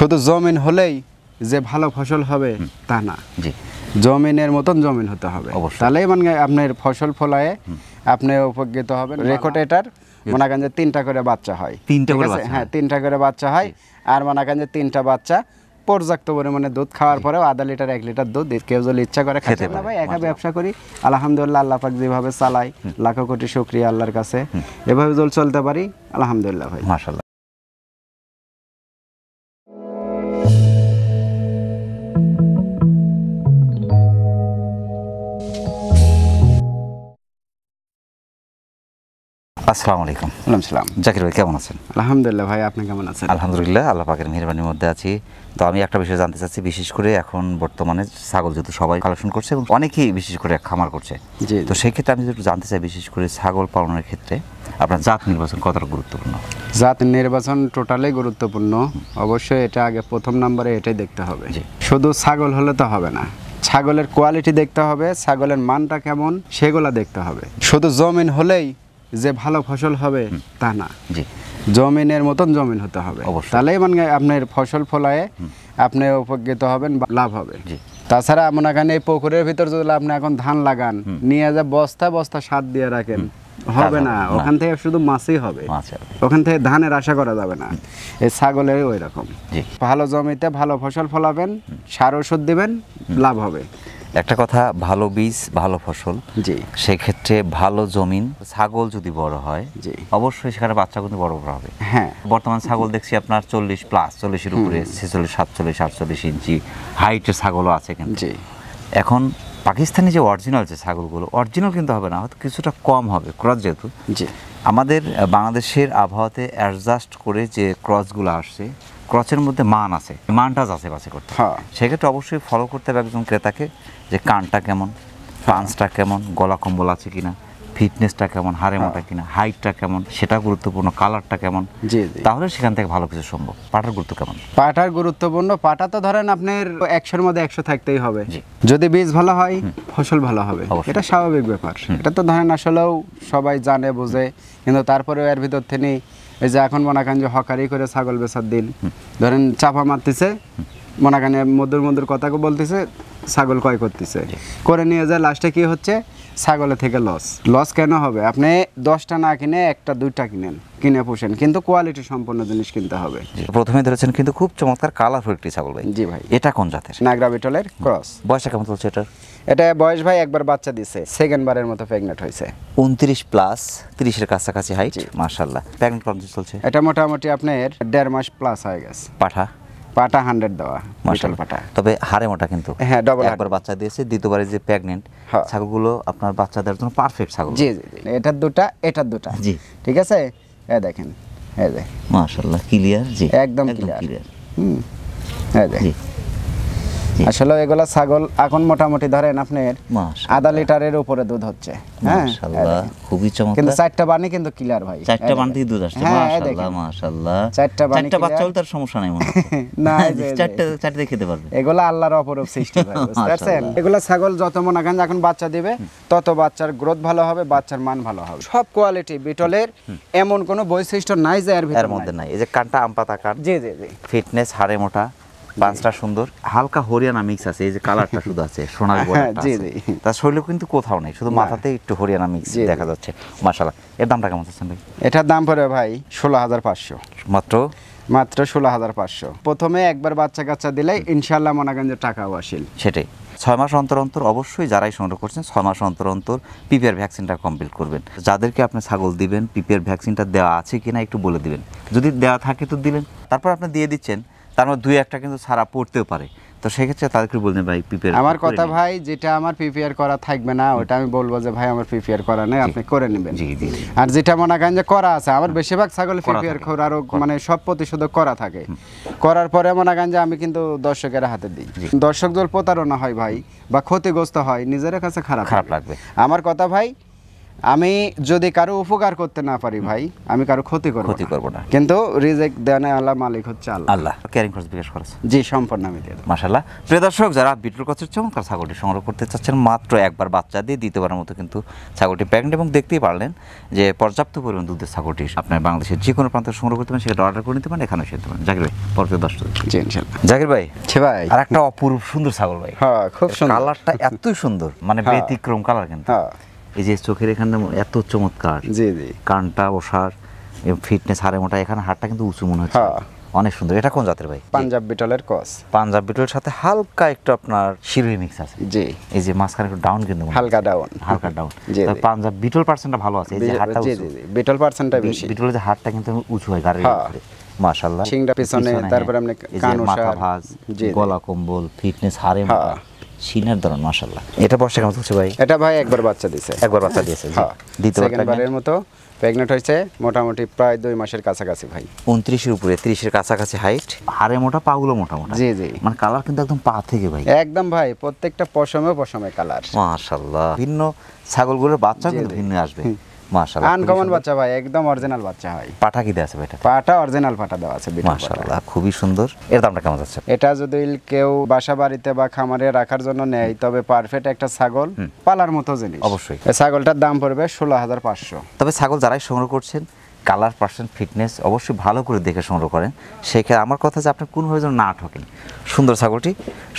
শুধু জমিন হলেই যে ভালো ফসল হবে তা না। জি, জমিনের মতন জমিন হতে হবে, তাহলেই মানে আপনার ফসল ফলায় আপনি উপকৃত হবেন। রেকর্ড এটার মনে করেন যে 3টা করে বাচ্চা হয়। 3টা করে বাচ্চা? হ্যাঁ, 3টা করে বাচ্চা হয়। আর মনে করেন যে 3টা বাচ্চা পর্যাপ্ত পরিমাণে দুধ খাওয়ার পরেও আধা লিটার 1 লিটার দুধ কেউ যদি ইচ্ছা করে খেতে পারে। ভাই একা ব্যবসা করি, আলহামদুলিল্লাহ, আল্লাহ পাক যেভাবে চালাই লাখো কোটি শুকরিয়া আল্লাহর কাছে, এভাবে চলতে পারি আলহামদুলিল্লাহ ভাই, মাশাআল্লাহ। আসসালামু আলাইকুম। ওয়ালাইকুম সালাম। জাকির ভাই কেমন আছেন? আলহামদুলিল্লাহ ভাই, আপনি কেমন আছেন? আলহামদুলিল্লাহ, আল্লাহ পাকের মেহেরবানির মধ্যে আছি। তো আমি একটা বিষয় জানতে চাচ্ছি, বিশেষ করে এখন বর্তমানে ছাগল যেহেতু সবাই কালেকশন করছে এবং অনেকেই বিশেষ করে খামার করছে, তো সেই ক্ষেত্রে আমি একটু জানতে চাই, বিশেষ করে ছাগল পালনের ক্ষেত্রে আপনার জাত নির্বাচন কতটা গুরুত্বপূর্ণ? জাত নির্বাচন টোটালি গুরুত্বপূর্ণ। অবশ্যই এটা আগে প্রথম নম্বরে এটাই দেখতে হবে। শুধু ছাগল হলে তো হবে না, ছাগলের কোয়ালিটি দেখতে হবে, ছাগলের মানটা কেমন সেগুলা দেখতে হবে। শুধু জমিন হলেই যে ভালো ফসল হবে তা না। জি, জমিনের মতন জমিন হতে হবে, তাহলেই মানে আপনার ফসল ফলায় আপনি উপকৃত হবেন, লাভ হবে। তাছাড়া মনে করেন এই পুকুরের ভিতর যদি আপনি এখন ধান লাগান, নিয়ে যা বস্তা বস্তা সার দিয়ে রাখেন, হবে না। ওখান থেকে শুধু মাছই হবে, ওখান থেকে ধানের আশা করা যাবে না। এই ছাগলের ওই রকম। ভালো জমিতে ভালো ফসল ফলাবেন, সার ওষুধ দিবেন, লাভ হবে। একটা কথা, ভালো বীজ ভালো ফসল, জি, সেক্ষেত্রে ভালো জমিন। ছাগল যদি বড় হয়, জি, অবশ্যই সেখানে বাচ্চা কিন্তু বড় বড় হবে। হ্যাঁ, বর্তমান ছাগল দেখছি আপনার 40+, 40-এর উপরে, 46, 47, 48 ইঞ্চি হাইটের ছাগলও আছে কিন্তু। জি, এখন পাকিস্তানি যে অরিজিনাল যে ছাগলগুলো, অরিজিনাল কিন্তু হবে না, হয়তো কিছুটা কম হবে ক্রস, যেহেতু জি আমাদের বাংলাদেশের আবহাওয়াতে অ্যাডজাস্ট করে যে ক্রসগুলো আসছে, ক্রসের মধ্যে মান আছে, মানটা যাচাই বাছাই করতে হয়। সেক্ষেত্রে অবশ্যই ফলো করতে হবে একজন ক্রেতাকে, যে কানটা কেমন, পাঞ্চটা কেমন, গলা কম্বল আছে কিনা, ফিটনেসটা কেমন, হাড়ে মোটা কিনা, হাইটটা কেমন, সেটা গুরুত্বপূর্ণ, কালারটা কেমন। জি, তাহলে সেখান থেকে ভালো কিছু সম্ভব। পাটার গুরুত্ব কেমন? পাটার গুরুত্বপূর্ণ, পাটা তো ধরেন আপনার 100-এর মধ্যে 100 থাকতেই হবে। যদি বীজ ভালো হয় ফসল ভালো হবে, এটা স্বাভাবিক ব্যাপার। এটা তো ধরেন আসলেও সবাই জানে বোঝে, কিন্তু তারপরেও এর ভিতর থেকে এই যে এখন মনে করেন যে হকারি করে ছাগল বেচার দিন, ধরেন চাপা মারতেছে, মনে করেন মধুর মধুর কথা বলতেছে, ছাগল ক্রয় করতেছে, করে নিয়ে যায়, লাস্টে কি হচ্ছে, ছাগলের থেকে লস কেন হবে? আপনি 10টা না কিনে 1টা 2টা কিনে পোষেন, কিন্তু কোয়ালিটি সম্পন্ন জিনিস কিনতে হবে। প্রথমে ধরেছেন কিন্তু খুব চমৎকার কালারফুল একটি ছাগল ভাই। জি ভাই। এটা কোন জাতের? নাগরা বিটলের ক্রস। বয়সটা কেমন চলছে এটার? এটা বয়স ভাই একবার বাচ্চা দিছে, সেকেন্ড বারের মতো প্রেগনেন্ট হয়েছে। 29+, 30-এর কাছাকাছি হাইট, মাশাআল্লাহ। প্রেগনেন্ট কত চলছে? এটা মোটামুটি আপনার 1.5 মাস প্লাস হয়ে গেছে। পাটা 100 দেওয়া, মাশাআল্লাহ পাটা। তবে হাড়ে মোটা কিন্তু। হ্যাঁ, ডবল। একবার বাচ্চা দিয়েছে, দ্বিতীয়বারে যে প্রেগনেন্ট ছাগলগুলো আপনার বাচ্চা দেওয়ার জন্য পারফেক্ট ছাগল। জি জি, এটার দুটা। জি, ঠিক আছে, এই দেখেন, এই যে মাশাআল্লাহ ক্লিয়ার। জি, একদম ক্লিয়ার। এই যে আসলে এগুলা ছাগল এখন মোটামুটি ধরেন আপনার আধা লিটারের উপরে দুধ হচ্ছে। হ্যাঁ, মাশাআল্লাহ, খুবই চমৎকার। কিন্তু 4টা বানি কিন্তু ক্লিয়ার ভাই, 4টা বানি থেকে দুধ আসছে। মাশাআল্লাহ মাশাআল্লাহ, 4টা বাচ্চা হলে তার সমস্যা নাই মনে হয়। না, 4টা খেতে পারবে। এগুলা আল্লাহর অপরূপ সৃষ্টি ভাই, বুঝতে পারছেন? এগুলা ছাগল যত মনে করেন এখন বাচ্চা দিবে, তত বাচ্চার গ্রোথ ভালো হবে, বাচ্চার মান ভালো হবে। সব কোয়ালিটি বিটলের এমন কোনো বৈশিষ্ট্য নাই যে এর মধ্যে নাই। এই যে কানটা আমপাতা কান, জি জি জি, ফিটনেস, হাড়ে মোটা, পাঁচটা সুন্দর, হালকা হরিয়ানা মিক্স আছে। এই যে কালারটা শুধু আছে, সোনালী বর্ডারটা আছে, তার শরীরে কিন্তু কোথাও নেই, শুধু মাথাতে একটু হরিয়ানা মিক্স দেখা যাচ্ছে। মাশাআল্লাহ। এর দামটা কেমন চাচ্ছেন ভাই? এটার দাম পড়ে ভাই 16,500 মাত্র 16,500। প্রথমে একবার বাচ্চা কাচ্চা দিলে ইনশাআল্লাহ মনে করেন যে টাকাও আসিল। সেটাই, 6 মাস অন্তর অন্তর অবশ্যই যারাই সংগ্রহ করছেন 6 মাস অন্তর অন্তর পিপিআর ভ্যাকসিনটা কমপ্লিট করবেন। যাদেরকে আপনি ছাগল দিবেন, পিপিআর ভ্যাকসিনটা দেওয়া আছে কিনা একটু বলে দিবেন। যদি দেওয়া থাকে তো দিলেন, তারপর আপনি দিয়ে দিচ্ছেন, তার মধ্যে 2-1টা কিন্তু ছাড়া পড়তেও পারে, তো সেক্ষেত্রে তাদেরকে বলবেন ভাই পিপিআর। আমার কথা ভাই, যেটা আমার পিপিআর করা থাকবে না ওটা আমি বলবো যে ভাই আমার পিপিআর করা নেই, আপনি করে নেবেন। আর যেটা মনে করেন যে করা আছে, আমার বেশিরভাগ ছাগল পিপিআর করারও মানে সব প্রতিষেধক করা থাকে, করার পরে মনে করেন যে আমি কিন্তু দর্শকের হাতে দিই। দর্শক যদি প্রতারণা হয় ভাই বা ক্ষতিগ্রস্ত হয়, নিজের কাছে খারাপ লাগবে। আমার কথা ভাই, আমি যদি কারো উপকার করতে না পারি ভাই, আমি কারো ক্ষতি করব না, কিন্তু রিজিক দেন আল্লাহ, মালিক হচ্ছে আল্লাহ। ক্যারিং খরচ বিকাশ খরচ জি সম্পূর্ণ আমি দিয়ে দেব। মাশাআল্লাহ। প্রিয় দর্শক, যারা বিটল ক্রসের চমৎকার ছাগলটি সংগ্রহ করতে চাচ্ছেন, মাত্র একবার বাচ্চা দিয়ে দ্বিতীয়বারের মতো কিন্তু ছাগলটি প্রেগনেন্ট, এবং দেখতেই পারলেন যে পর্যাপ্ত পরিমাণ দুধের ছাগলটি আপনার বাংলাদেশের যে কোনো প্রান্তে সংগ্রহ করতে পারেন, সেটা অর্ডার করে নিতে পারেন, এখানেও সেতে পারেন। জাকির ভাই, পরবর্তী দর্শক। জি ইনশাআল্লাহ। জাকির ভাই, ভাই আর একটা অপূর্ব সুন্দর ছাগল ভাই। হ্যাঁ, খুব সুন্দর, কালারটা এতই সুন্দর, মানে ব্যতিক্রম কালার কিন্তু। এই যে চোখের এখানে এত চমৎকার, জি জি, কানটা ওসার এবং ফিটনেস, হাড়ে মোটা, এখানে হাড়টা কিন্তু উঁচু মনে হচ্ছে, অনেক সুন্দর। এটা কোন জাতের ভাই? পাঞ্জাব বিটলের ক্রস। পাঞ্জাব বিটলের সাথে হালকা একটু আপনার শিরোই মিক্স আছে। জি, এই যে মাঝখানে একটু ডাউন, কিন্তু হালকা ডাউন, হালকা ডাউন। তবে পাঞ্জাব বিটল পার্সেন্টটা ভালো আছে, এই যে হাড়টা জি জি, বিটল পার্সেন্টটা বেশি। বিটলের যে হাড়টা কিন্তু উঁচু হয় গাড়ির উপরে, মাশাআল্লাহ। সিংটা পিছনে, তারপর আপনি কান ওসার, মাথা ভাঁজ, গলা কম্বল, ফিটনেস, হাড়ে মোটা, সিনার ধরন, মাশাআল্লাহ। এটা বর্ষা কেমন হচ্ছে ভাই? এটা ভাই একবার বাচ্চা দিয়েছে, একবার বাচ্চা দিয়েছে, দ্বিতীয়বারের মতো প্রেগনেন্ট হয়েছে, মোটামুটি প্রায় 2 মাসের কাছাকাছি ভাই। 29-এর উপরে, 30-এর কাছাকাছি হাইট, হাড়ে মোটা, পাগুলো মোটা মোটা। জি জি, মানে কালার কিন্তু একদম পা থেকে ভাই, একদম ভাই, প্রত্যেকটা পশমে কালার, মাশাআল্লাহ। ভিন্ন ছাগলগুলোর বাচ্চা কিন্তু ভিন্ন আসবে, মাশাআল্লাহ। আনকমন বাচ্চা ভাই, একদম অরিজিনাল বাচ্চা হয়। পাঠা কি দেয়া আছে ভাই? পাটা অরিজিনাল পাটা দেওয়া আছে, মাশাআল্লাহ, খুবই সুন্দর। এর দামটা কেমন যাচ্ছে? এটা যদি কেউ বাসা বাড়িতে বা খামারে রাখার জন্য নেয়, তবে পারফেক্ট একটা ছাগল, পালার মতো জিনিস অবশ্যই। এই ছাগলটার দাম পড়বে 16,500। তবে ছাগল যারাই সংগ্রহ করছেন, কালার, পার্সেন্ট, ফিটনেস অবশ্যই ভালো করে দেখে সংগ্রহ করেন। সেক্ষেত্রে আমার কথা যে আপনি কোনোভাবে যেন না ঠকেন, সুন্দর ছাগলটি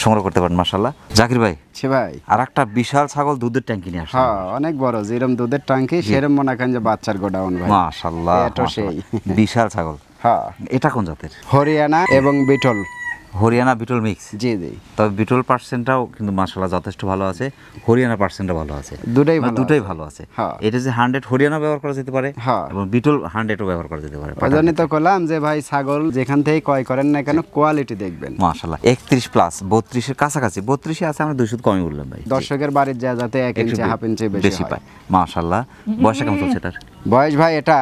সংগ্রহ করতে পারেন, মাশাআল্লাহ। জাকির ভাই, ভাই আর একটা বিশাল ছাগল দুধের ট্যাঙ্কি নিয়ে আসছে। হ্যাঁ, অনেক বড়, যেরকম দুধের ট্যাঙ্কি সেরকম মনে করেন যে বাচ্চার গোডাউন ভাই, মাশাআল্লাহ, এটা সেই বিশাল ছাগল। হ্যাঁ, এটা কোন জাতের? হরিয়ানা এবং বিটল। হরিয়ানা বিটল মিক্স। জি জি, তবে বিটল পার্সেন্টটাও কিন্তু মাশাআল্লাহ যথেষ্ট ভালো আছে, হরিয়ানা পার্সেন্টটা ভালো আছে, দুটোই ভালো আছে। এটা যে 100 হরিয়ানা ব্যবহার করা যেতে পারে, এবং বিটল 100ও ব্যবহার করা যেতে পারে। ওজন্য তো বললাম যে ভাই, ছাগল যেখান থেকে ক্রয় করেন না কেন, কোয়ালিটি দেখবেন। মাশাআল্লাহ, 31 প্লাস, 32-এর কাছাকাছি, 32-এ আছে, আমরা 200 কমই বললাম ভাই। দর্শকের বাড়ির যা যাতে 1 ইঞ্চি, হাফ ইঞ্চি বেশি হয়, মাশাআল্লাহ। বয়স কেমন চলছে এটার? বয়স ভাই এটা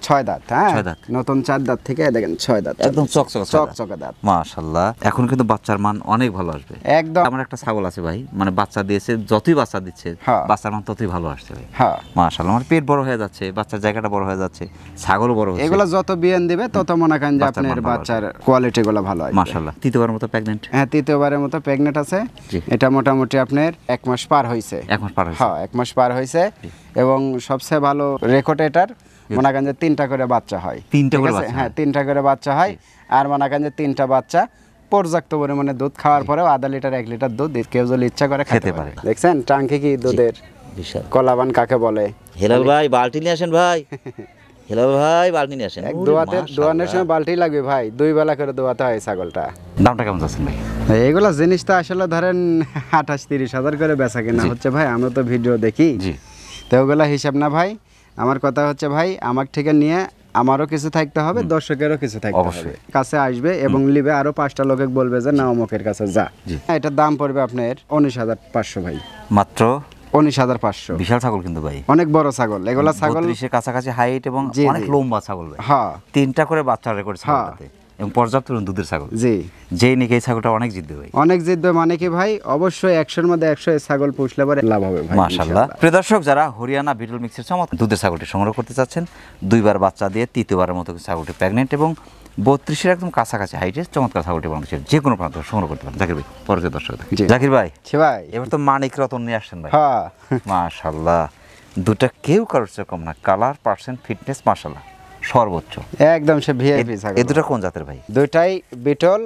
6 দাঁত। হ্যাঁ, 6 দাঁত, নতুন 4 দাঁত থেকে দেখেন 6 দাঁত, একদম চকচকে দাঁত, মাশাআল্লাহ। এখন কিন্তু বাচ্চার মান অনেক ভালো আসবে একদম। আমার একটা ছাগল আছে ভাই, মানে বাচ্চা দিয়েছে, যতই বাচ্চা দিচ্ছে বাচ্চার মান ততই ভালো আসছে ভাই। মাশাআল্লাহ, আমার পেট বড় হয়ে যাচ্ছে, বাচ্চার জায়গাটা বড় হয়ে যাচ্ছে, ছাগলও বড় হচ্ছে। এগুলো যত বিয়ান দিবে তত মনে করেন যে আপনার বাচ্চার কোয়ালিটি গুলো ভালো হয়, মাশাআল্লাহ। তৃতীয়বারের মতো প্রেগন্যান্ট? হ্যাঁ, তৃতীয়বারের মতো প্রেগন্যান্ট আছে। এটা মোটামুটি আপনার 1 মাস পার হয়েছে। 1 মাস পার হয়েছে? হ্যাঁ, 1 মাস পার হয়েছে, এবং সবচেয়ে ভালো রেকর্ড এটার, মনে করেন যে 3টা করে বাচ্চা হয়। 3টা করে বাচ্চা? হ্যাঁ, 3টা করে বাচ্চা হয়। আর মনে করেন যে 3টা বাচ্চা পর্যাপ্ত পরিমাণে দুধ খাওয়ার পরেও আধা লিটার 1 লিটার দুধ কেউ যদি ইচ্ছা করে খেতে পারে। দেখছেন টাঙ্কি কি দুধের, বিশাল কলাবান কাকে বলে। হেলাল ভাই, বালতি নিয়ে আসেন ভাই। হেলাল ভাই, বালতি নিয়ে আসেন। দোয়ানের সময় বালতি লাগবে ভাই, 2 বেলা করে দোয়াতে হয় ছাগলটা। দামটা কেমন যাচ্ছে ভাই? এগুলা জিনিস তো আসলে ধরেন 28-30 হাজার করে বেচা কেনা হচ্ছে ভাই, আমরা তো ভিডিও দেখি, তো ওগুলা হিসাব না ভাই। আমার কথা হচ্ছে ভাই, আমার থেকে নিয়ে আমারও কিছু থাকতে হবে, দর্শকেরও কিছু থাকতে হবে, কাছে আসবে এবং লিবে, আরো 5টা লোকে বলবে যে না অমুকের কাছে যা। এটার দাম পড়বে আপনার 19,500 ভাই, মাত্র 19,500। বিশাল ছাগল কিন্তু ভাই, অনেক বড় ছাগল। এগুলা ছাগল 32-এর কাছাকাছি হাইট এবং অনেক লম্বা ছাগল ভাই। হ্যাঁ, 3টা করে বাচ্চা রেকর্ড ছাগলটাতে, এবং পর্যাপ্ত দুধের ছাগল। জি, যেই নাকি এই ছাগলটা অনেক জিতবে ভাই, অনেক জিতবে। মানে কি ভাই, অবশ্যই 100-এর মধ্যে 100 ছাগল পুষলে পরে লাভ হবে ভাই, মাশাআল্লাহ। প্রিয় দর্শক, যারা হরিয়ানা বিটল মিক্সের চমৎকার দুধের ছাগলটি সংগ্রহ করতে চাচ্ছেন, 2বার বাচ্চা দিয়ে তৃতীয়বারের মতো ছাগলটি প্রেগনেন্ট, এবং 32-এর একদম কাছাকাছি হাইটের চমৎকার ছাগলটি বাংলাদেশের যে কোনো প্রান্ত সংগ্রহ করতে পারেন। জাকির ভাই, পরবর্তী দর্শক। জাকির ভাই, এবার তো মানিক রতন নিয়ে আসছেন ভাই। হ্যাঁ, মাশাআল্লাহ, দুটা কেউ কারোর চেয়ে কম না, কালার, পার্সেন্ট, ফিটনেস মাশাআল্লাহ সর্বোচ্চ, একদম সে ভিআইপি ছাগল। এই দুটো কোন জাতের ভাই? দুইটাই বিটল,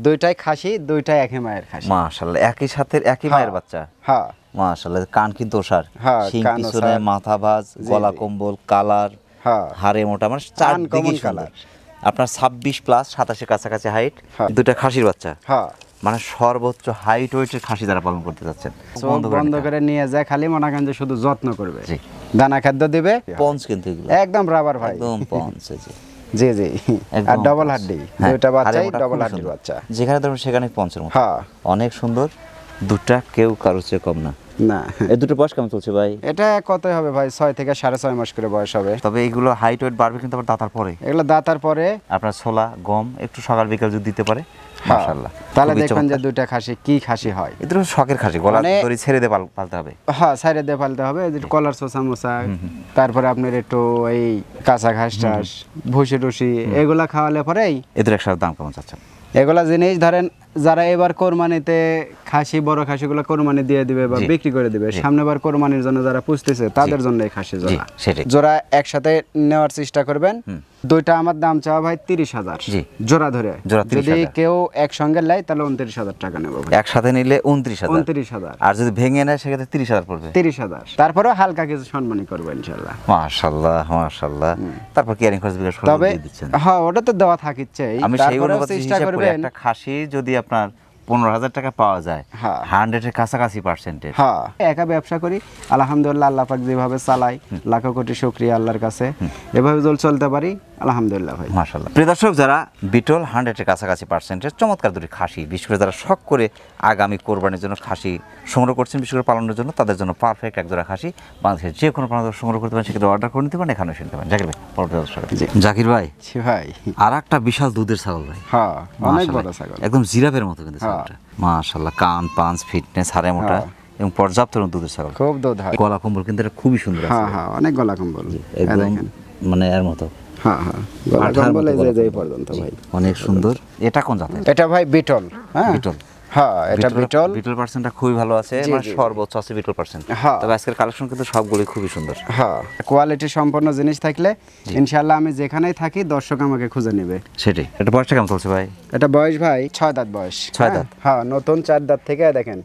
দুইটাই খাসি, দুইটাই একই মায়ের খাসি। মাশাআল্লাহ, একই সাথে একই মায়ের বাচ্চা। হ্যাঁ, মাশাআল্লাহ, কান কিন্তু ওসার, শিং পিছনে, মাথা ভাঁজ, গলা কম্বল, কালার, হাড়ে মোটা, মানে চারদিকে কালার। আপনার 26 প্লাস, 27-এর কাছাকাছি হাইট, দুটা খাসির বাচ্চা। হ্যাঁ, মানে সর্বোচ্চ হাইট ওয়েটের খাসি যারা পালন করতে যাচ্ছেন, বন্ধ করে নিয়ে যায়, খালি মনে করেন যে শুধু যত্ন করবে, দানা খাদ্য দিবে। পঞ্চ কিন্তু এগুলো একদম রাবার ভাই, একদম পঞ্চ। জি জি, আর ডাবল হাড্ডি, দুইটা বাচ্চাই ডাবল হাড্ডির বাচ্চা, যেখানে ধরুন সেখানে পঞ্চের মতো। হ্যাঁ, অনেক সুন্দর। দুটা কেউ কারোর চেয়ে কম না। না, এই দুটো বয়স কেমন চলছে ভাই? এটা কতই হবে ভাই, 6 থেকে 6.5 মাস করে বয়স হবে। তবে এইগুলো হাইট ওয়েট বাড়বে কিন্তু আবার দাঁতার পরে। এগুলো দাঁতার পরে আপনার ছোলা গম একটু সকাল বিকাল যদি দিতে পারে মাশাআল্লাহ, তাহলে দেখবেন যে দুইটা খাসি কি খাসি হয়। এদের শখের খাসি, গলা দড়ি ছেড়ে দিয়ে পালতে হবে। হ্যাঁ, ছেড়ে দিয়ে পালতে হবে। কলার চোষা মোচা, তারপরে আপনার একটু এই কাঁচা ঘাস টাস ভুসি টুসি এগুলা খাওয়ালে পরেই। এদের একসাথে দাম কেমন চাচ্ছেন? এগুলা জিনিস ধরেন যারা এবার কোরবানিতে খাসি বড় খাসিগুলো কোরবানি দিয়ে দিবে বা বিক্রি করে দিবে, সামনেবার কোরবানির জন্য যারা পুষতেছে তাদের জন্য এই খাসি জোড়া। জোড়া একসাথে নেওয়ার চেষ্টা করবেন। দুইটা আমার দাম চাওয়া ভাই 30,000 জোড়া ধরে। যদি কেউ একসঙ্গে নেয় তাহলে 29,000 টাকা নেবো। একসাথে নিলে 29,000। 29,000। আর যদি ভেঙে নেয় সেক্ষেত্রে 30,000 পড়বে। 30,000। তারপরেও হালকা কিছু সম্মানই করবো ইনশাআল্লাহ। মাশাআল্লাহ মাশাআল্লাহ। তারপর ক্যারিং খরচ বিকাশ করে দিয়ে দিচ্ছেন? হ্যাঁ, ওটা তো দেওয়া থাকিচ্ছে। আমি সেই অনুপাতে চেষ্টা করব একটা খাসি যদি আপনার 15,000 টাকা পাওয়া যায়, 100 এর কাছাকাছি পার্সেন্টেজ। হ্যাঁ, একা ব্যবসা করি আলহামদুলিল্লাহ, আল্লাহ পাক যেভাবে চালাই লাখো কোটি শুকরিয়া আল্লাহর কাছে, এভাবে চলতে পারি আলহামদুলিল্লাহ ভাই মাশাআল্লাহ। প্রিয় দর্শক, যারা বিটল 100 এর কাছাকাছি পার্সেন্টেজ চমৎকার দুটি খাসি, বিশেষ করে যারা শখ করে আগামী কোরবানির জন্য খাসি সংগ্রহ করছেন, বিশেষ করে পালনের জন্য, তাদের জন্য পারফেক্ট একজোড়া খাসি বাংলাদেশের যে কোনো প্রান্ত সংগ্রহ করতে পারেন, সেক্ষেত্রে অর্ডার করে নিতে পারেন, এখানে শুনতে পারেন। জাকির ভাই, পরবর্তী দর্শক জাকির ভাই আর একটা বিশাল দুধের ছাগল ভাই। হ্যাঁ, অনেক বড় ছাগল, একদম জিরাফের মতো কিন্তু ছাগলটা মাশাআল্লাহ, কান পাঁচ ফিটনেস হাড়ে মোটা এবং পর্যাপ্ত দুধের ছাগল, খুব দুধ হয়। গলা কম্বল কিন্তু এটা খুবই সুন্দর আছে। হ্যাঁ হ্যাঁ, অনেক গলা কম্বল একদম মানে এর মতো। হ্যাঁ হ্যাঁ, গলা কম্বল এই পর্যন্ত ভাই অনেক সুন্দর। এটা কোন জাতের? এটা ভাই বিটল। হ্যাঁ, বিটল। হ্যাঁ, এটা বিটল। বিটল পার্সেন্টটা খুবই ভালো আছে, মানে সর্বোচ্চ আছে বিটল পার্সেন্ট। তবে আজকের কালেকশন কিন্তু সবগুলোই খুবই সুন্দর। হ্যাঁ, কোয়ালিটি সম্পন্ন জিনিস থাকলে ইনশাআল্লাহ আমি যেখানেই থাকি দর্শক আমাকে খুঁজে নেবে। সেটাই। এটা বয়সটা কেমন চলছে ভাই? এটা বয়স ভাই 6 দাঁত বয়স। 6 দাঁত? হ্যাঁ, নতুন 4 দাঁত থেকে দেখেন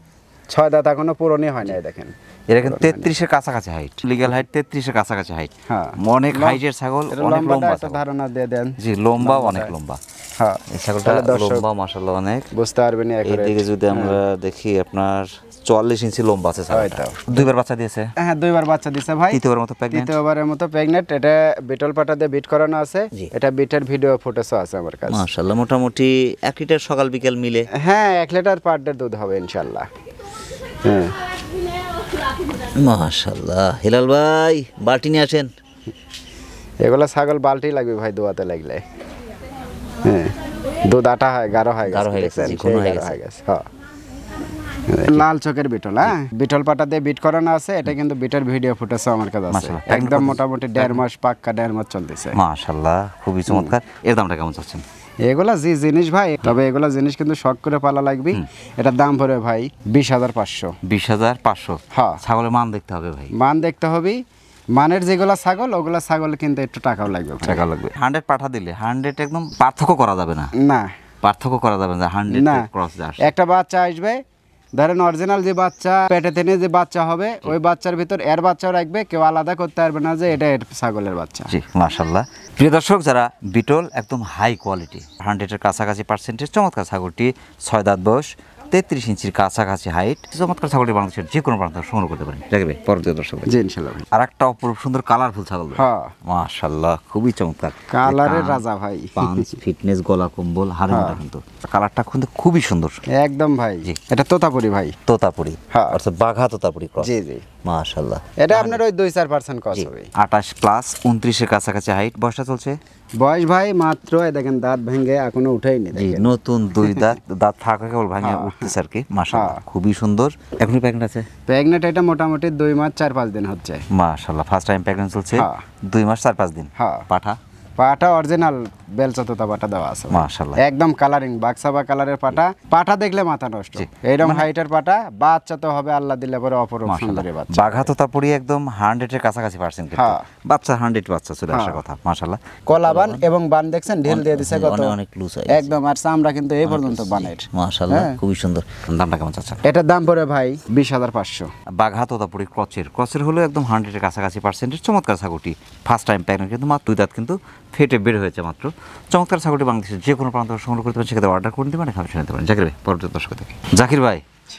6 দাঁত এখনো পূরণই হয় না। দেখেন এর কিন্তু 33 এর কাছাকাছি হাইট, লিগ্যাল হাইট 33 এর কাছাকাছি হাইট। হ্যাঁ, অনেক হাইটের ছাগল, অনেক লম্বা একটা ধারণা দিয়ে দেন। জি, লম্বা অনেক লম্বা। হ্যাঁ, এই ছাগলটা লম্বা মাশাআল্লাহ অনেক, বুঝতে পারবেন। এইদিকে যদি আমরা দেখি আপনার 44 ইঞ্চি লম্বা আছে ছাগলটা। দুইবার বাচ্চা দিয়েছে? হ্যাঁ, দুইবার বাচ্চা দিয়েছে ভাই। তৃতীয়বার মতো প্রেগন্যান্ট। তৃতীয়বারের মতো প্রেগন্যান্ট। এটা বিটল পাটা দিয়ে বিট করানো আছে। এটা বিটের ভিডিও ফুটেজও আছে আমার কাছে। মাশাআল্লাহ, মোটামুটি 1 লিটার সকাল বিকেল মিলে। হ্যাঁ, 1 লিটার পার ডে দুধ হবে ইনশাআল্লাহ। হ্যাঁ, মাশাআল্লাহ। হিলাল ভাই, বালতি নিয়ে আসেন। এগুলা ছাগল বালতি লাগবে ভাই দোয়াতে লাগলে। হ্যাঁ, দুধ আটা হয়, গাঢ় হয় গেছে। হ্যাঁ, লাল চকের বিটল। হ্যাঁ, বিটল পাটা দিয়ে বিট করানো আছে। এটা কিন্তু বিটের ভিডিও ফুটেজ আমার কাছে আছে। একদম মোটামুটি 1.5 মাস, পাক্কা 1.5 মাস চলতেছে। মাশাআল্লাহ, খুবই চমৎকার। এর দামটা কেমন চাচ্ছেন? এগুলা যে জিনিস ভাই, তবে এগুলা জিনিস কিন্তু শখ করে পালা লাগবে। এটার দাম পড়ে ভাই 20,500। 20,500? হ্যাঁ, ছাগলের মান দেখতে হবে ভাই। মান দেখতে হবে। মানের যেগুলা ছাগল, ওগুলা ছাগল কিন্তু একটু টাকাও লাগবে। টাকা লাগবে। 100 পাঠা দিলে 100 একদম পার্থক্য করা যাবে না। না, পার্থক্য করা যাবে না। 100 ক্রস আসে। একটা বাচ্চা আসবে, ধরেন অরিজিনাল যে বাচ্চা পেটে টেনে যে বাচ্চা হবে, ওই বাচ্চার ভিতর এর বাচ্চাও রাখবে, কেউ আলাদা করতে পারবে না যে এটা ছাগলের বাচ্চা। জি, মাশাআল্লাহ। প্রিয় দর্শক, যারা বিটল একদম হাই কোয়ালিটি 100 এর কাছাকাছি পার্সেন্টেজ চমৎকার ছাগলটি, 6 দাঁত বয়স, 33 ইঞ্চির কাছাকাছি হাইট, চমৎকার ছাগলটি বাংলাদেশের যে কোনো প্রান্ত সংগ্রহ করতে পারেন। দেখবে পরবর্তী দর্শক। জি ইনশাআল্লাহ। আর একটা অপরূপ সুন্দর কালারফুল ছাগল। হ্যাঁ, মাশাআল্লাহ, খুবই চমৎকার। কালারের রাজা ভাই। পাঁচ ফিটনেস, গলা কম্বল, হাড়ের মোটা কিন্তু কালারটা কিন্তু খুবই সুন্দর একদম ভাই। এটা তোতাপুরি ভাই। তোতাপুরি, হ্যাঁ, অর্থাৎ বাঘা তোতাপুরি ক্রস। জি জি, মাশাআল্লাহ। এটা আপনার ওই 2-4% কস হবে। 28 প্লাস, 29 এর কাছাকাছি হাইট। বয়সটা চলছে? বয়স ভাই মাত্র দেখেন দাঁত ভেঙে এখনো উঠেইনি। জি, নতুন 2 দাঁত, দাঁত থাকা কেবল ভাঙে উঠতেছে আর কি। মাশাআল্লাহ, খুবই সুন্দর। এখনই প্রেগন্যান্ট আছে? প্রেগন্যান্ট এটা মোটামুটি 2 মাস 4-5 দিন হচ্ছে। মাশাআল্লাহ, ফার্স্ট টাইম প্রেগন্যান্ট চলছে। 2 মাস 4-5 দিন। হ্যাঁ, পাঠা? পাটা অরিজিনাল বেলচা তোতা পাটা দেওয়া আছে মাশাআল্লাহ, একদম কালারিং বাক্সাবা কালারের পাটা। পাটা দেখলে মাথা নষ্ট, এইরকম হাইটের পাটা। বাচ্চা তো হবে আল্লাহ দিলে পরে অপরূপ সুন্দরী বাচ্চা। বাঘা তোতাপুরি একদম 100 এর কাছাকাছি পার্সেন্ট কিন্তু বাচ্চা, 100 বাচ্চা চলে আসার কথা। মাশাআল্লাহ, কলাবান এবং বান দেখছেন ঢিল দিয়ে দিছে কত, অনেক লুজ একদম। আর চামড়া কিন্তু এই পর্যন্ত বানের। মাশাআল্লাহ, খুবই সুন্দর। দামটা কেমন চাচ্ছেন? এটার দাম পড়ে ভাই 20,500। বাঘা তোতাপুরি ক্রসের হলো একদম 100 এর কাছাকাছি পার্সেন্টের চমৎকার ছাগলটি। ফার্স্ট টাইম প্রেগন্যান্ট কিন্তু মাত্র 2 দাঁত কিন্তু ফেটে বের হয়েছে মাত্র। চমৎকার ছাগলটি বাংলাদেশের যে কোনো প্রান্ত সংগ্রহ করতে পারেন, সেক্ষেত্রে অর্ডার করে নিতে পারেন, এখানে শুনতে পারেন। জাকির ভাই, পরবর্তী দর্শক থেকে। জাকির ভাই,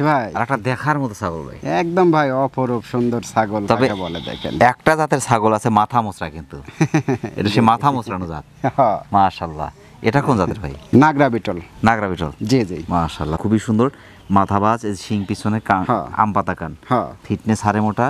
ভাই আর একটা দেখার মতো ছাগল ভাই, একদম ভাই অপরূপ সুন্দর ছাগল। তবে বলে দেখেন, একটা জাতের ছাগল আছে মাথা মোচড়া, কিন্তু এটা সে মাথা মোচড়ানো জাত। মাশাআল্লাহ, এটা কোন জাতের ভাই? নাগরা বিটল। নাগরা বিটল, জি জি। মাশাআল্লাহ খুবই সুন্দর, মাথাবাজ, এই শিং পিছনে কান, আম পাতা কান, ফিটনেস হাড়ে মোটা,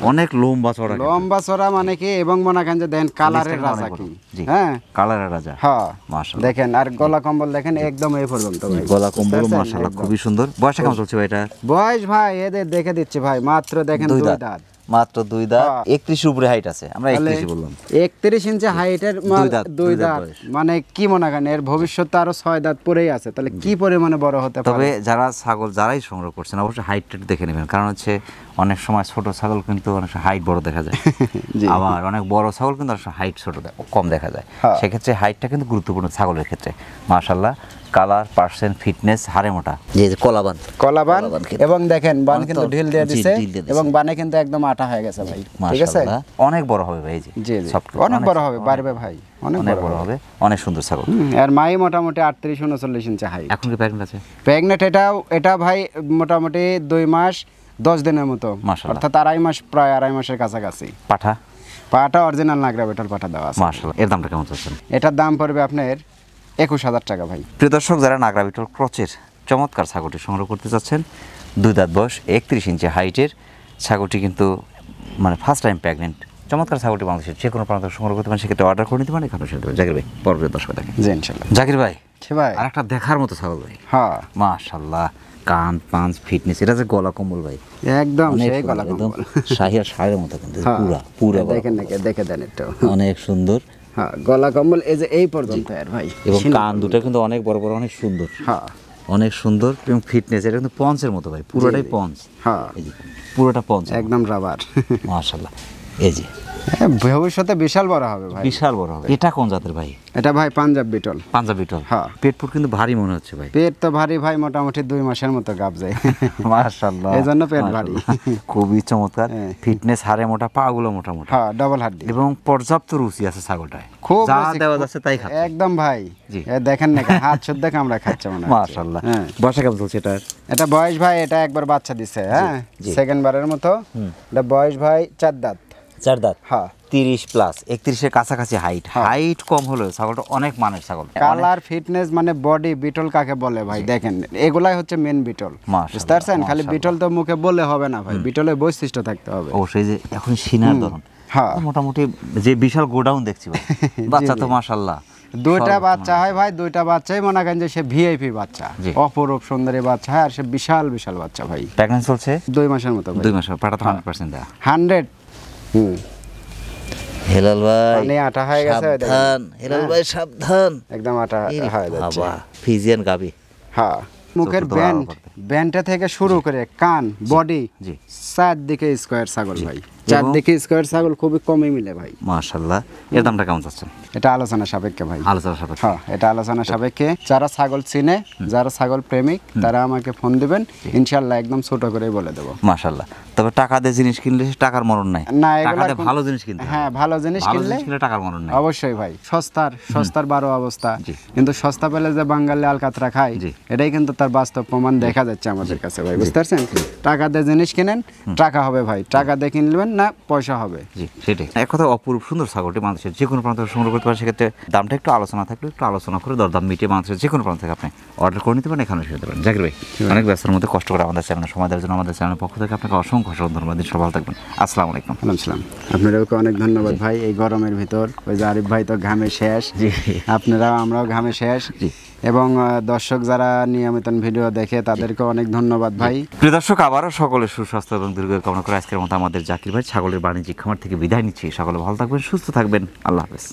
অনেক লম্বা চড়া। লম্বা চড়া মানে কি, এবং মনে করেন যে দেখেন কালারের রাজা কি, হ্যাঁ কালারের রাজা, হ্যাঁ মাশাআল্লাহ। দেখেন আর গলা কম্বল দেখেন একদম এই পর্যন্ত ভাই, গলা কম্বল মাশাআল্লাহ খুবই সুন্দর। বয়স কেমন চলছে ভাই এটা? বয়স ভাই এদের দেখে দিচ্ছি ভাই, মাত্র দেখেন 2 দাঁত, মাত্র 2 দাঁত, 31 এর উপরে হাইট আছে, আমরা 31 বললাম। 31 ইঞ্চি হাইটের 2 দাঁত মানে কি মনে করেন এর ভবিষ্যৎ আরো 6 দাঁত পরেই আছে, তাহলে কি পরিমাণে বড় হতে পারে। তবে যারা ছাগল যারাই সংগ্রহ করছেন অবশ্যই হাইটটা দেখে নেবেন, কারণ হচ্ছে অনেক সময় ছোট ছাগল কিন্তু অনেক হাইট বড় দেখা যায়, আবার অনেক বড় ছাগল কিন্তু হাইট ছোট কম দেখা যায়, সেক্ষেত্রে হাইটটা কিন্তু গুরুত্বপূর্ণ ছাগলের ক্ষেত্রে। মাশাআল্লাহ, কালার, পার্সেন্ট, ফিটনেস, হাড়ে মোটা, যে কলাবান এবং দেখেন বান কিন্তু ঢিল দিয়ে দিছে, এবং বানে কিন্তু একদম আটা হয়ে গেছে ভাই, ঠিক আছে। অনেক বড় হবে ভাই, জি জি অনেক বড় হবে, পারবে ভাই, অনেক বড় হবে, অনেক সুন্দর ছাগল। আর মাই মোটামুটি 38-39 ইঞ্চি হাইট। এখন কি প্রেগন্যান্ট আছে? প্রেগন্যান্ট এটা ভাই মোটামুটি 2 মাস 10 দিনের মতো, অর্থাৎ 2.5 মাস, প্রায় 2.5 মাসের কাছাকাছি। পাটা অরিজিনাল নাগরা বিটল পাটা দেওয়া আছে। মাশাআল্লাহ, এর দামটা কেমন চাচ্ছেন? এটার দাম পড়বে আপনার 21,000 টাকা ভাই। প্রিয় দর্শক, যারা নাগরা বিটল ক্রচের চমৎকার ছাগলটি সংগ্রহ করতে চাচ্ছেন, 2 দাঁত বয়স, 31 ইঞ্চি হাইটের ছাগলটি কিন্তু মানে ফার্স্ট টাইম প্রেগনেন্ট, চমৎকার ছাগলটি বাংলাদেশের যে কোনো প্রান্ত সংগ্রহ করতে পারেন, সেক্ষেত্রে অর্ডার করে নিতে পারেন। এখানে জাকির ভাই পরবর্তী দর্শক দেখেন। জি ইনশাআল্লাহ। জাকির ভাই ভাই আর একটা দেখার মতো ছাগল ভাই, হ্যাঁ মাশাআল্লাহ, কান, পাঁচ, ফিটনেস, এটা যে গলা কম্বল ভাই, একদম সেই গলা একদম কম্বল, শাহিয়ার শাড়ির মতো কিন্তু পুরো দেখেন নাকি, দেখে দেন একটু, অনেক সুন্দর। হ্যাঁ গলা কম্বল এই যে এই পর্যন্ত আর ভাই, এবং কান দুটো কিন্তু অনেক বড় বড়, অনেক সুন্দর, হ্যাঁ অনেক সুন্দর, এবং ফিটনেস এটা কিন্তু পঞ্চের মতো ভাই, পুরোটাই পঞ্চ, হ্যাঁ এই যে পুরোটা পঞ্চ, একদম রাবার, মাশাআল্লাহ। এই যে ভবিষ্যতে বিশাল বড় হবে ভাই, বিশাল বড় হবে। এটা কোন জাতের ভাই? এটা ভাই পাঞ্জাব বিটল। পাঞ্জাব বিটল, হ্যাঁ। পেট পুট কিন্তু ভারী মনে হচ্ছে ভাই। পেট তো ভারী ভাই, মোটামুটি 2 মাসের মতো গাব যায়, মাশাআল্লাহ, এই জন্য পেট ভারী। খুবই চমৎকার, ফিটনেস, হাড়ে মোটা, পাগুলো মোটা মোটা, হ্যাঁ ডাবল হাড্ডি, এবং পর্যাপ্ত রুচি আছে ছাগলটায়, খুব যা দেওয়া যাচ্ছে তাই খাচ্ছে একদম ভাই। জি দেখেন না হাত শুদ্ধ কামড়া খাচ্ছে মনে হয়, মাশাআল্লাহ। বয়স কেমন চলছে এটার? এটা বয়স ভাই, এটা একবার বাচ্চা দিছে, হ্যাঁ সেকেন্ড বারের মতো। এটা বয়স ভাই 4 দাঁত। 4 দাঁত, হ্যাঁ 30 প্লাস, 31 এর কাছাকাছি হাইট। হাইট কম হলেও ছাগলটা অনেক মানের ছাগল। কালার, ফিটনেস, মানে বডি বিটল কাকে বলে ভাই, দেখেন এগুলাই হচ্ছে মেন বিটল, বুঝতে পারছেন। খালি বিটল তো মুখে বলে হবে না ভাই, বিটলের বৈশিষ্ট্য থাকতে হবে অবশ্যই। যে এখন সিনার ধরন, হ্যাঁ মোটামুটি যে বিশাল গোডাউন দেখছি ভাই, বাচ্চা তো মাশাআল্লাহ 2টা বাচ্চা হয় ভাই, 2টা বাচ্চাই মনে করেন যে সে ভিআইপি বাচ্চা, অপরূপ সুন্দরী বাচ্চা, আর সে বিশাল বিশাল বাচ্চা ভাই। প্রেগন্যান্ট চলছে 2 মাসের মতো ভাই। 2 মাস, পাটা তো 100% দেয়া, 100। হেলাল ভাই মানে আটা হয়ে গেছে, সাবধান হেলাল ভাই, সাবধান, একদম আটা হয়ে যাচ্ছে। বাবা ফিজিয়ান গাবি, হ্যাঁ মুখের ব্যান্ডটা থেকে শুরু করে কান, বডি, চারদিকে স্কয়ার ছাগল ভাই, চারদিকে স্কয়ার ছাগল খুবই কমই মিলে ভাই, মাশাআল্লাহ। এর দামটা কেমন চাচ্ছেন? এটা আলোচনা সাপেক্ষে ভাই, আলোচনা সাপেক্ষে, হ্যাঁ এটা আলোচনা সাপেক্ষে। যারা ছাগল চিনে, যারা ছাগল প্রেমিক, তারা আমাকে ফোন দিবেন, ইনশাআল্লাহ একদম ছোট করে বলে দেবো, মাশাআল্লাহ। তবে টাকা দিয়ে জিনিস কিনলে টাকার মরণ নাই, না টাকা দিয়ে ভালো জিনিস কিনতে, হ্যাঁ ভালো জিনিস কিনলে টাকার মরণ নাই, অবশ্যই ভাই। সস্তার 12 অবস্থা, কিন্তু সস্তা পেলে যে বাঙালি আলকাতরা খায়, এটাই কিন্তু তার বাস্তব প্রমাণ দেখা যাচ্ছে আমাদের কাছে ভাই, বুঝতে পারছেন। টাকা দিয়ে জিনিস কিনেন, টাকা হবে ভাই, টাকা দিয়ে কিনবেন না, পয়সা হবে। জি সেটাই। এক কথা অপরূপ সুন্দর ছাগলটি বাংলাদেশের যে কোনো প্রান্ত থেকে সংগ্রহ করতে পারেন, সেক্ষেত্রে দামটা একটু আলোচনা থাকলে একটু আলোচনা করে দরদাম মিটিয়ে বাংলাদেশের যে কোনো প্রান্ত থেকে আপনি অর্ডার করে নিতে পারেন, এখানে এসে নিতে পারেন। জাকির ভাই অনেক ব্যস্ততার মধ্যে কষ্ট করে আমাদের চ্যানেলে সময় দেওয়ার জন্য আমাদের চ্যানেলের পক্ষ থেকে আপনাকে অসংখ্য ধন্যবাদ। সব ভালো থাকবেন, আসসালামু আলাইকুম। সালাম। আপনাদেরকে অনেক ধন্যবাদ ভাই। এই গরমের ভিতর ওই যে আরিফ ভাই তো ঘামে শেষ, আপনারাও আমরাও ঘামে শেষ, এবং দর্শক যারা নিয়মিত ভিডিও দেখে তাদেরকে অনেক ধন্যবাদ ভাই। প্রিয় দর্শক, আবারও সকলের সুস্বাস্থ্য এবং দীর্ঘায়ু কামনা করে আজকের মতো আমাদের জাকির ভাই ছাগলের বাণিজ্যিক খামার থেকে বিদায় নিচ্ছি। সকলে ভালো থাকবেন, সুস্থ থাকবেন, আল্লাহ হাফেজ।